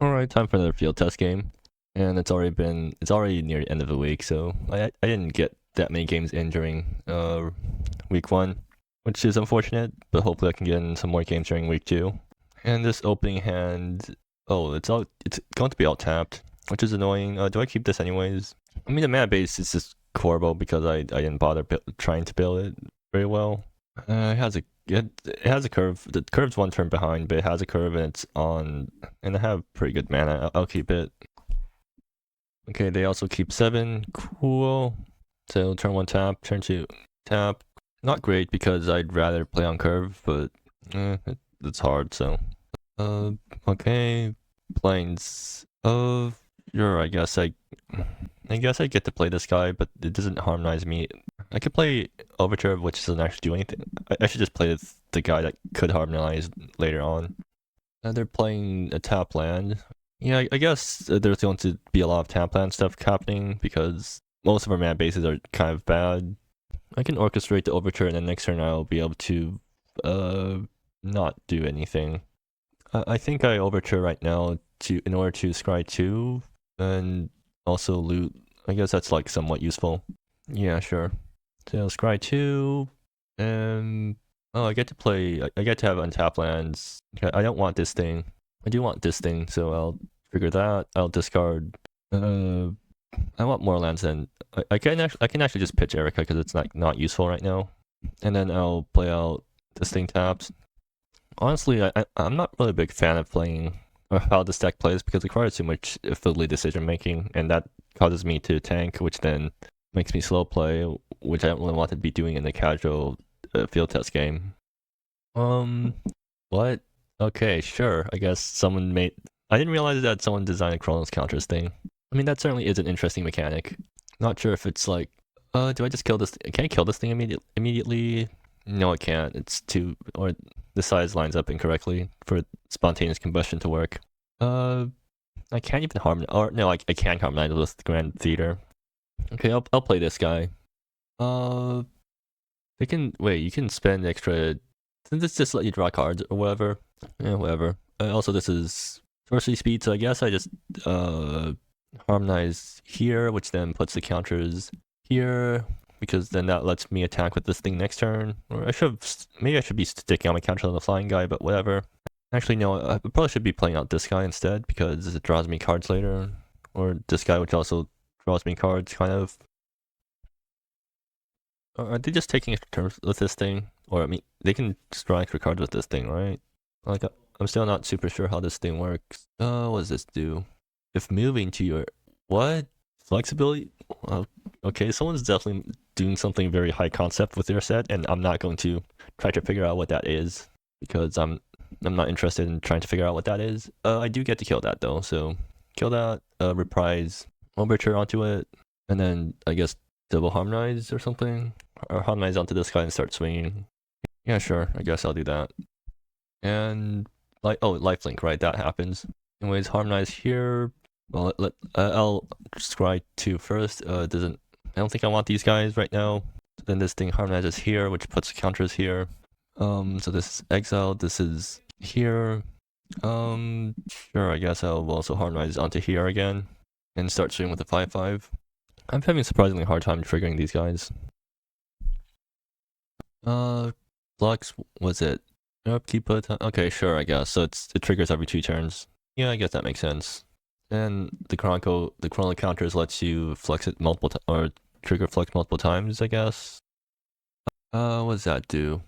Alright, time for another field test game. And it's already near the end of the week, so I didn't get that many games in during week 1, which is unfortunate, but hopefully I can get in some more games during week 2. And this opening hand, it's going to be all tapped, which is annoying. Do I keep this anyways? I mean, the mana base is just horrible because I didn't bother trying to build it very well. It has a curve. The curve's one turn behind, but it has a curve and it's on, and I have pretty good mana. I'll keep it. Okay, they also keep 7. Cool. So turn 1 tap, turn 2 tap. Not great because I'd rather play on curve, but it's hard. So, okay, planes. Sure. I guess I get to play this guy, but it doesn't harmonize me. I could play Overture, which doesn't actually do anything. I should just play the guy that could harmonize later on. They're playing a tap land. Yeah, I guess there's going to be a lot of tap land stuff happening because most of our mana bases are kind of bad. I can orchestrate the Overture, and then next turn I'll be able to not do anything. I think I Overture right now in order to scry 2 and also loot. I guess that's like somewhat useful. Yeah, sure. So scry 2, and I get to have untap lands. I don't want this thing. I do want this thing, so I'll trigger that. I'll discard. I want more lands than I can actually just pitch Erica because it's not useful right now, and then I'll play out this thing tapped. Honestly, I'm not really a big fan of playing how this deck plays because it requires too much fiddly decision making, and that causes me to tank, which then makes me slow play, which I don't really want to be doing in a casual field test game. What? Okay, sure. I guess someone made. I didn't realize that someone designed a Chronos counters thing. I mean, that certainly is an interesting mechanic. Not sure if it's like, do I just kill this? Can I kill this thing immediately? No, I can't. It's too, or the size lines up incorrectly for spontaneous combustion to work. I can't even harmonize. Or no, I can harmonize with Grand Theater. Okay, I'll play this guy. They can wait. You can spend extra. Doesn't this just let you draw cards or whatever? Yeah, whatever. Also, this is sorcery speed, so I guess I just harmonize here, which then puts the counters here, because then that lets me attack with this thing next turn. Or maybe I should be sticking on my counter on the flying guy, but whatever. Actually, no, I probably should be playing out this guy instead because it draws me cards later, or this guy, which also draws me cards, kind of. Are they just taking extra turns with this thing? Or, I mean, they can just draw extra cards with this thing, right? Like, I'm still not super sure how this thing works. What does this do? If moving to your... What? Flexibility? Okay, someone's definitely doing something very high concept with their set, and I'm not going to try to figure out what that is, because I'm not interested in trying to figure out what that is. I do get to kill that, though, so... Kill that, reprise, Overture onto it, and then, I guess, double harmonize or something? Or harmonize onto this guy and start swinging. Yeah, sure, I guess I'll do that. And, lifelink, right, that happens. Anyways, harmonize here. Well, I'll scry 2 first. I don't think I want these guys right now. Then this thing harmonizes here, which puts counters here. So this is exile, this is here. Sure, I guess I'll also harmonize onto here again. And start swinging with the 5/5. I'm having a surprisingly hard time triggering these guys. Flux, was it? Upkeep, okay, sure, I guess. So it triggers every 2 turns. Yeah, I guess that makes sense. And the chrono counters lets you flex it or trigger flex multiple times, I guess. What does that do?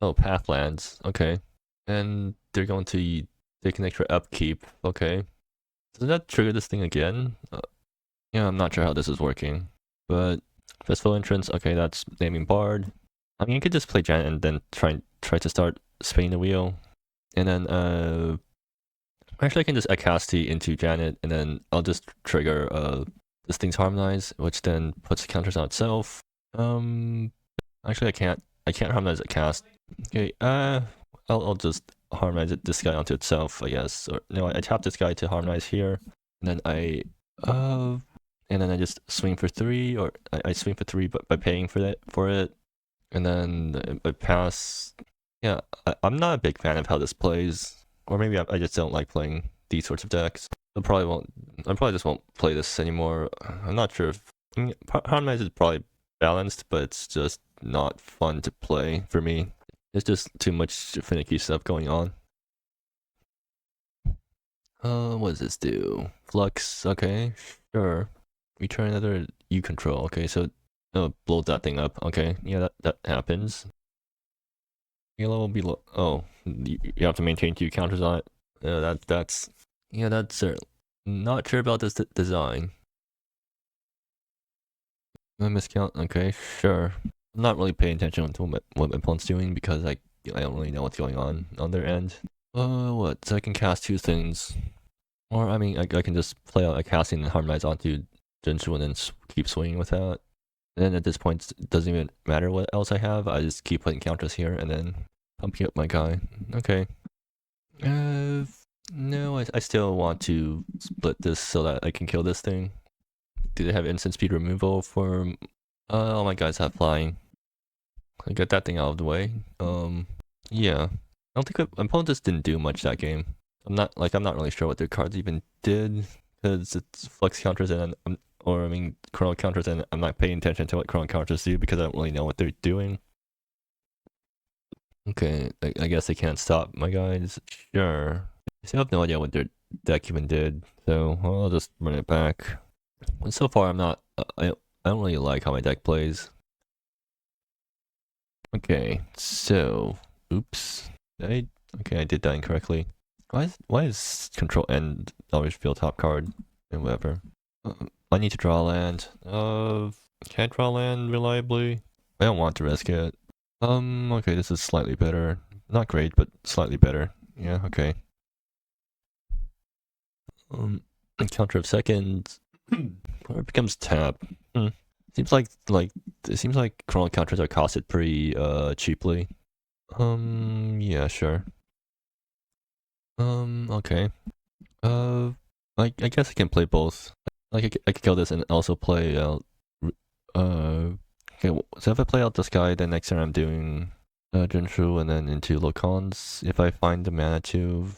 Oh, Pathlands. Okay. And they're going to take an extra upkeep. Okay. Does that trigger this thing again? Yeah, I'm not sure how this is working. But Festival Entrance, okay, that's naming Bard. I mean, I could just play Janet and then try to start spinning the wheel. And then actually I can just Acasti into Janet, and then I'll just trigger this thing's Harmonize, which then puts the counters on itself. Actually I can't harmonize it cast. Okay, I'll just harmonize this guy onto itself, I guess. Or no, I tap this guy to harmonize here, and then I just swing for 3, or I swing for 3 by paying for it, and then I pass. Yeah, I'm not a big fan of how this plays, or maybe I just don't like playing these sorts of decks. I probably won't. I probably just won't play this anymore. I'm not sure if Harmonize is probably balanced, but it's just not fun to play for me. It's just too much finicky stuff going on. What does this do? Flux, okay, sure. Return another U control, okay, so blow that thing up, okay, yeah, that happens. Yellow will be low. Oh, you have to maintain 2 counters on it. That's not sure about this design. Miscount, okay, sure. I'm not really paying attention to what my opponent's doing because I don't really know what's going on their end. What? So I can cast 2 things. Or, I mean, I can just play out a casting and harmonize onto Jinshu and then keep swinging with that. And then at this point, it doesn't even matter what else I have. I just keep putting counters here and then pumping up my guy. Okay. No, I still want to split this so that I can kill this thing. Do they have instant speed removal for... all my guys have flying. I get that thing out of the way. Yeah. I don't think my opponent just didn't do much that game. I'm not really sure what their cards even did, because it's flex counters and chrono counters, and I'm not paying attention to what chrono counters do because I don't really know what they're doing. Okay, I guess they can't stop my guys. Sure. I still have no idea what their deck even did, so I'll just run it back. And so far, I'm not. I don't really like how my deck plays. Okay, so oops. I did that incorrectly. Why is control N always feel top card and whatever? I need to draw land. Can I draw land reliably? I don't want to risk it. Okay, this is slightly better. Not great, but slightly better. Yeah, okay. Counter of seconds. Or it becomes tap. Seems like chrono counters are costed pretty cheaply. Yeah, sure. Okay. I guess I can play both. Like I could kill this and also play out. Okay. So if I play out this guy, then next turn I'm doing Jinshu and then into Locons if I find the mana to.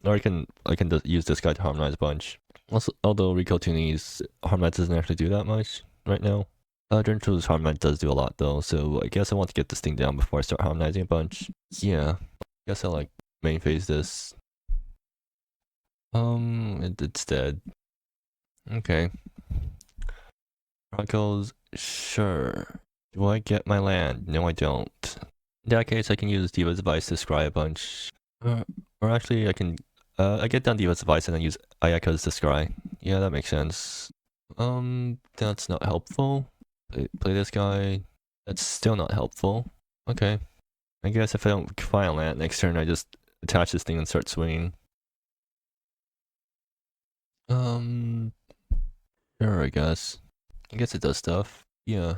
Or I can just use this guy to harmonize a bunch. Also, although Rico Tuni's harmonize doesn't actually do that much right now. Jinshu's harmonize does do a lot though, so I guess I want to get this thing down before I start harmonizing a bunch. Yeah. I guess I'll main phase this. It's dead. Okay. Chronicles, sure. Do I get my land? No, I don't. In that case, I can use Diva's Device to scry a bunch. Or actually, I can. I get down Diva's Device and then use Ayaka's to scry. Yeah, that makes sense. That's not helpful. Play this guy. That's still not helpful. Okay. I guess if I don't find a land next turn, I just attach this thing and start swinging. Sure, I guess. I guess it does stuff. Yeah.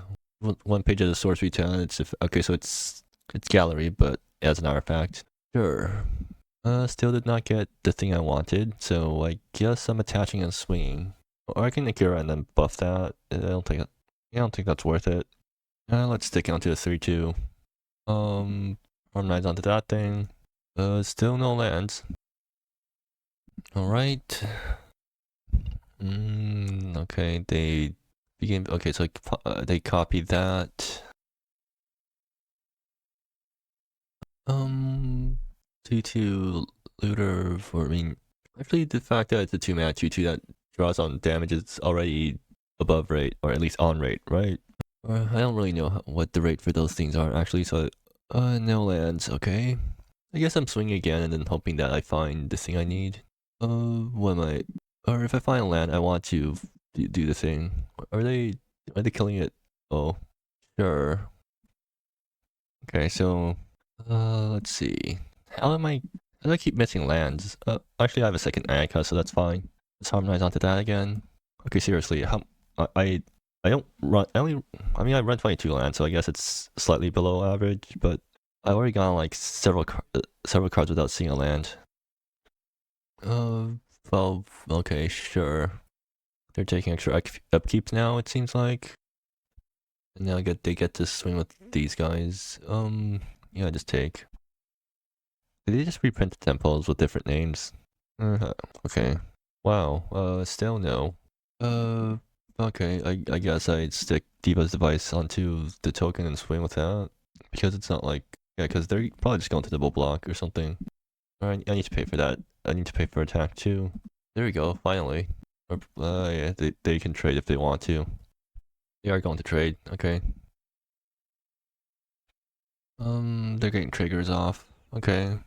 One page of the source return. Okay, so it's gallery, but as an artifact. Sure. Still did not get the thing I wanted, so I guess I'm attaching and swinging. Or I can Akira and then buff that. I don't think that's worth it. Let's stick onto the 3/2. Harmonize onto that thing. Still no lands. Alright. Okay, they begin. Okay, so they copy that. 2/2 looter for actually the fact that it's a 2-mana 2/2 that draws on damage is already above rate, or at least on rate, right? I don't really know what the rate for those things are actually, so no lands. Okay, I guess I'm swinging again and then hoping that I find the thing I need. What am I? Or if I find a land, I want to do the thing. Are they killing it? Oh, sure. Okay, so let's see. How do I keep missing lands? Actually, I have a second Ayaka, so that's fine. Let's harmonize onto that again. Okay, seriously, I don't run. I run 22 lands, so I guess it's slightly below average. But I already got several cards without seeing a land. Well, okay, sure. They're taking extra upkeeps now, it seems like. And now they get to swing with these guys. Yeah, just take. Did they just reprint the temples with different names? Okay. Wow, still no. Uh, okay, I guess I'd stick Diva's device onto the token and swing with that. Because it's not like, yeah, because they're probably just going to double block or something. Alright, I need to pay for that. I need to pay for attack too. There we go, finally. Or, yeah, they can trade if they want to. They are going to trade, okay. They're getting triggers off. Okay.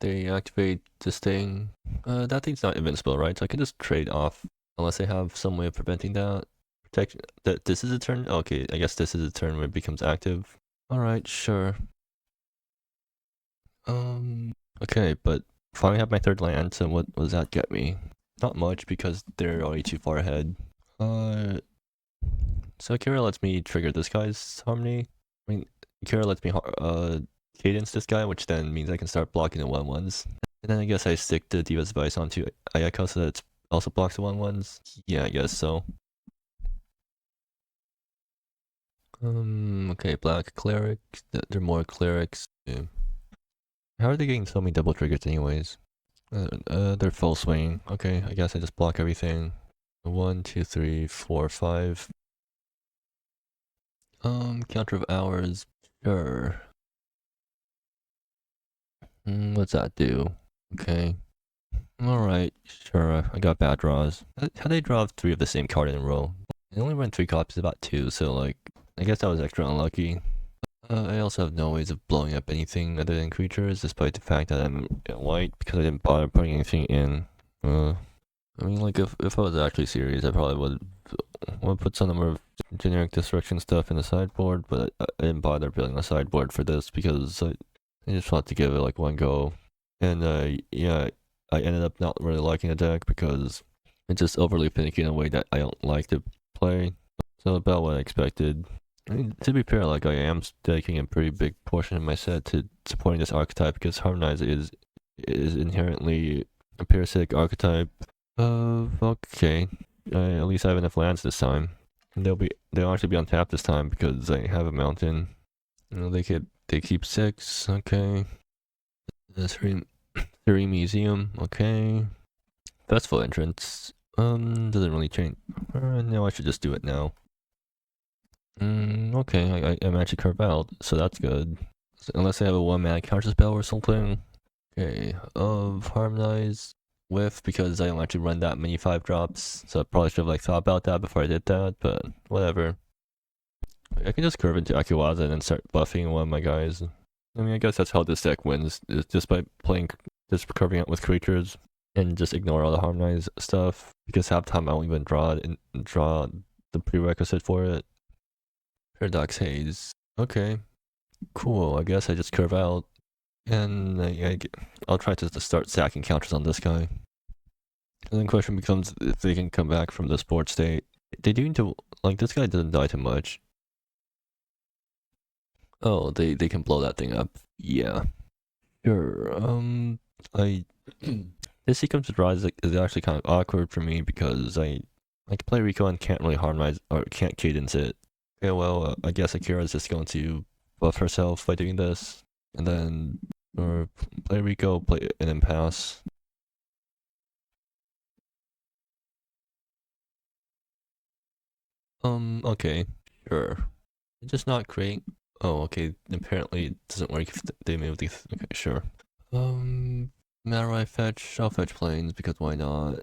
They activate this thing. That thing's not invincible, right? So I can just trade off. Unless they have some way of preventing that. Protection. This is a turn? Okay, I guess this is a turn where it becomes active. Alright, sure. Okay, but finally have my third land, so what does that get me? Not much, because they're already too far ahead. So Kira lets me trigger this guy's Harmony. I mean, Kira lets me cadence this guy, which then means I can start blocking the 1/1s. And then I guess I stick the Diva's Vice onto Ayaka so that it also blocks the 1/1s. Yeah, I guess so. Okay, Black Cleric. There are more clerics. Yeah. How are they getting so many double triggers anyways? They're full swing. Okay, I guess I just block everything. 1, 2, 3, 4, 5. Counter of hours. Sure. What's that do? Okay. Alright, sure. I got bad draws. How they draw 3 of the same card in a row? I only run 3 copies, about 2, so like, I guess I was extra unlucky. I also have no ways of blowing up anything other than creatures, despite the fact that I'm white, because I didn't bother putting anything in. I mean, like, if I was actually serious, I probably would put some number of generic destruction stuff in the sideboard, but I didn't bother building a sideboard for this, because I just wanted to give it, like, one go. And, yeah, I ended up not really liking the deck, because it's just overly finicky in a way that I don't like to play. So about what I expected. I mean, to be fair, like I am dedicating a pretty big portion of my set to supporting this archetype because Harmonize is inherently a parasitic archetype. Okay. At least I have enough lands this time. And they'll actually be on tap this time because I have a mountain. You know, they keep 6. Okay. The three museum. Okay. Festival entrance. Doesn't really change. No, I should just do it now. Okay, I'm actually curved out, so that's good. Unless I have a 1-mana counter spell or something. Okay, Harmonize Whiff, because I don't actually run that many 5-drops, so I probably should have like thought about that before I did that, but whatever. I can just curve into Akiwaza and then start buffing one of my guys. I mean, I guess that's how this deck wins, is just by just curving out with creatures and just ignore all the Harmonize stuff, because half the time I won't even draw the prerequisite for it. Paradox Haze. Okay. Cool. I guess I just curve out. And I'll try to start stacking counters on this guy. And then the question becomes if they can come back from this board state. They do need to, like, this guy doesn't die too much. Oh, they can blow that thing up. Yeah. Sure. This sequence of draws is actually kind of awkward for me because I can play Rico and can't really harmonize or can't cadence it. Okay, well, I guess Akira's just going to buff herself by doing this, and then or play Rico, play an impasse. Okay, sure. Just not create. Oh, okay. Apparently, it doesn't work if they move these. Okay, sure. Matter fetch. I'll fetch planes because why not?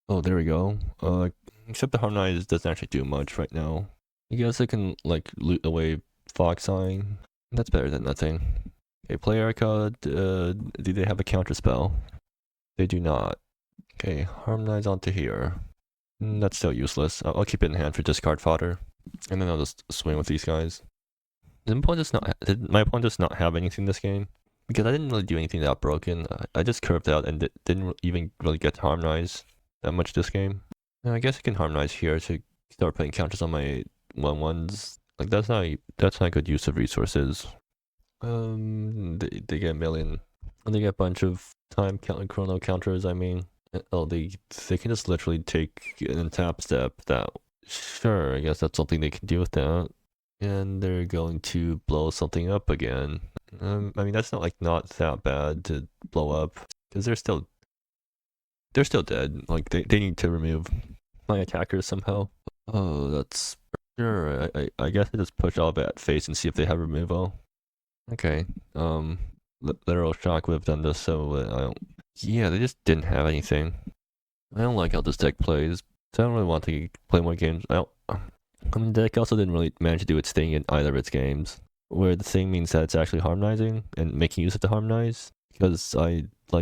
Oh, there we go. Except the Harmonize doesn't actually do much right now. I guess I can like loot away Fox Sign. That's better than nothing. Okay, player card. Do they have a counter spell? They do not. Okay, Harmonize onto here. That's still useless. I'll keep it in hand for discard fodder, and then I'll just swing with these guys. Did my opponent just not have anything this game? Because I didn't really do anything that broken. I just curved out and didn't even really get to Harmonize that much this game. And I guess I can Harmonize here to start putting counters on my 1/1s. Like that's not good use of resources. They get a million. And they get a bunch of time chrono counters. I mean, oh, they can just literally take an tap step. That sure, I guess that's something they can do with that. And they're going to blow something up again. I mean, that's not that bad to blow up because they're still they're still dead. Like they need to remove my attackers somehow. Oh, that's sure. I guess I just push all bat face and see if they have removal. Okay. Literal shock would have done this, so I don't. Yeah, they just didn't have anything. I don't like how this deck plays. So I don't really want to play more games. I mean, the deck also didn't really manage to do its thing in either of its games. Where the thing means that it's actually harmonizing and making use of the harmonize. Because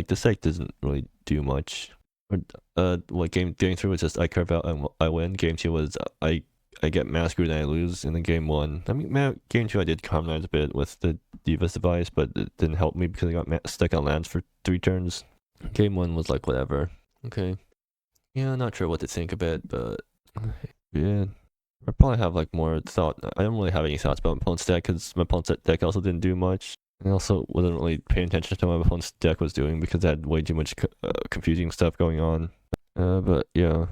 this deck doesn't really do much. What game through was just I curve out and I win. Game 2 was I get massacred and I lose. And then game 1, I mean, game 2 I did harmonize a bit with the Divas device, but it didn't help me because I got stuck on lands for 3 turns. Game 1 was like whatever. Okay. Yeah, not sure what to think of it, but yeah. I probably have like more thought. I don't really have any thoughts about my opponent's deck because my opponent's deck also didn't do much. I also wasn't really paying attention to what my opponent's deck was doing because I had way too much confusing stuff going on. But yeah.